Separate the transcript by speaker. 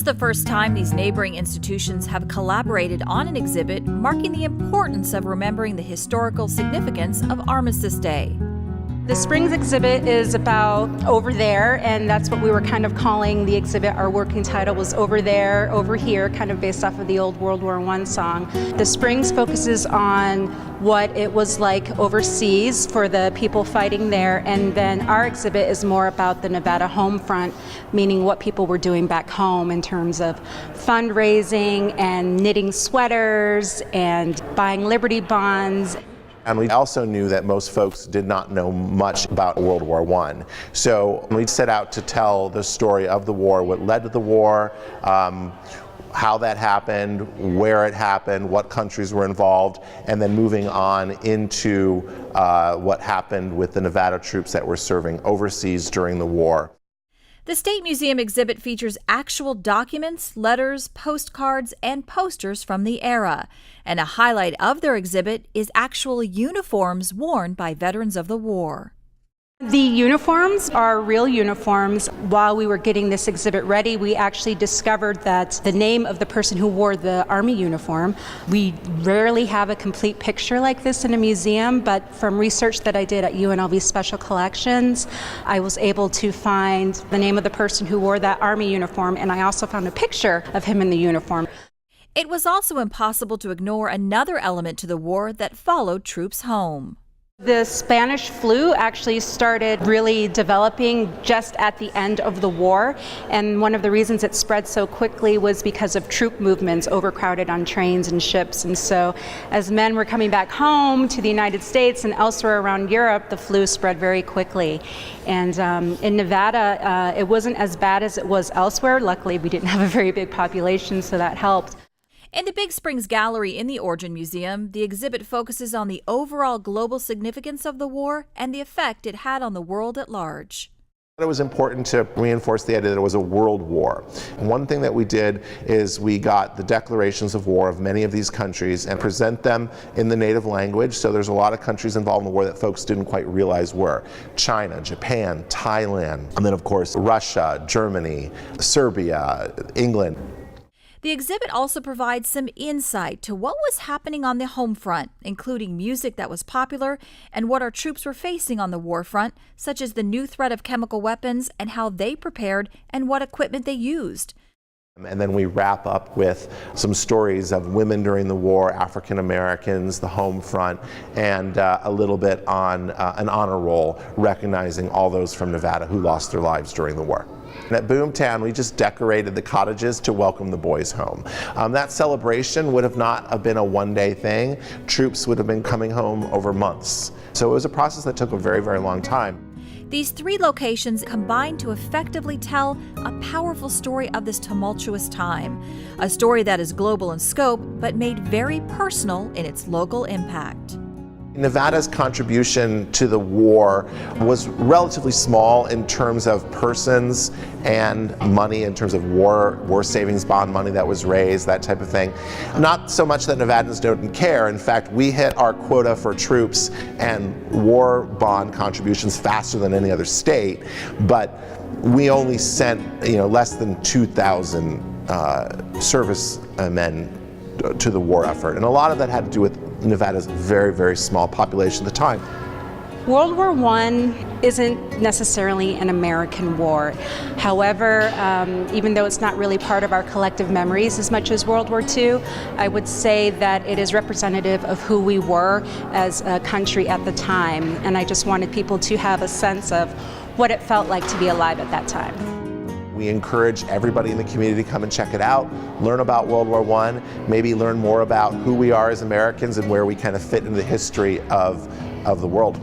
Speaker 1: the first time these neighboring institutions have collaborated on an exhibit marking the importance of remembering the historical significance of Armistice Day.
Speaker 2: The Springs exhibit is about over there, and that's what we were kind of calling the exhibit. Our working title was Over There, Over Here, kind of based off of the old World War I song. The Springs focuses on what it was like overseas for the people fighting there, and then our exhibit is more about the Nevada home front, meaning what people were doing back home in terms of fundraising and knitting sweaters and buying Liberty bonds.
Speaker 3: And we also knew that most folks did not know much about World War I. So we set out to tell the story of the war, what led to the war, how that happened, where it happened, what countries were involved, and then moving on into what happened with the Nevada troops that were serving overseas during the war.
Speaker 1: The State Museum exhibit features actual documents, letters, postcards, and posters from the era. And a highlight of their exhibit is actual uniforms worn by veterans of the war.
Speaker 2: The uniforms are real uniforms. While we were getting this exhibit ready, we actually discovered that the name of the person who wore the Army uniform, we rarely have a complete picture like this in a museum, but from research that I did at UNLV Special Collections, I was able to find the name of the person who wore that Army uniform, and I also found a picture of him in the uniform.
Speaker 1: It was also impossible to ignore another element to the war that followed troops home.
Speaker 2: The Spanish flu actually started really developing just at the end of the war, and one of the reasons it spread so quickly was because of troop movements overcrowded on trains and ships. And so as men were coming back home to the United States and elsewhere around Europe, the flu spread very quickly. And in Nevada, it wasn't as bad as it was elsewhere. Luckily, we didn't have a very big population, so that helped.
Speaker 1: In the Big Springs Gallery in the Origin Museum, the exhibit focuses on the overall global significance of the war and the effect it had on the world at large.
Speaker 3: It was important to reinforce the idea that it was a world war. One thing that we did is we got the declarations of war of many of these countries and present them in the native language. So there's a lot of countries involved in the war that folks didn't quite realize were. China, Japan, Thailand, and then of course Russia, Germany, Serbia, England.
Speaker 1: The exhibit also provides some insight to what was happening on the home front, including music that was popular and what our troops were facing on the war front, such as the new threat of chemical weapons and how they prepared and what equipment they used.
Speaker 3: And then we wrap up with some stories of women during the war, African Americans, the home front, and a little bit on an honor roll recognizing all those from Nevada who lost their lives during the war. And at Boomtown, we just decorated the cottages to welcome the boys home. That celebration would have not have been a one-day thing. Troops would have been coming home over months. So it was a process that took a very, very long time.
Speaker 1: These three locations combined to effectively tell a powerful story of this tumultuous time, a story that is global in scope but made very personal in its local impact.
Speaker 3: Nevada's contribution to the war was relatively small in terms of persons and money, in terms of war savings bond money that was raised, that type of thing. Not so much that Nevadans didn't care. In fact, we hit our quota for troops and war bond contributions faster than any other state, but we only sent less than 2,000 service men to the war effort. And a lot of that had to do with Nevada's very, very small population at the time.
Speaker 2: World War I isn't necessarily an American war. However, even though it's not really part of our collective memories as much as World War II, I would say that it is representative of who we were as a country at the time. And I just wanted people to have a sense of what it felt like to be alive at that time.
Speaker 3: We encourage everybody in the community to come and check it out, learn about World War I, maybe learn more about who we are as Americans and where we kind of fit into the history of the world.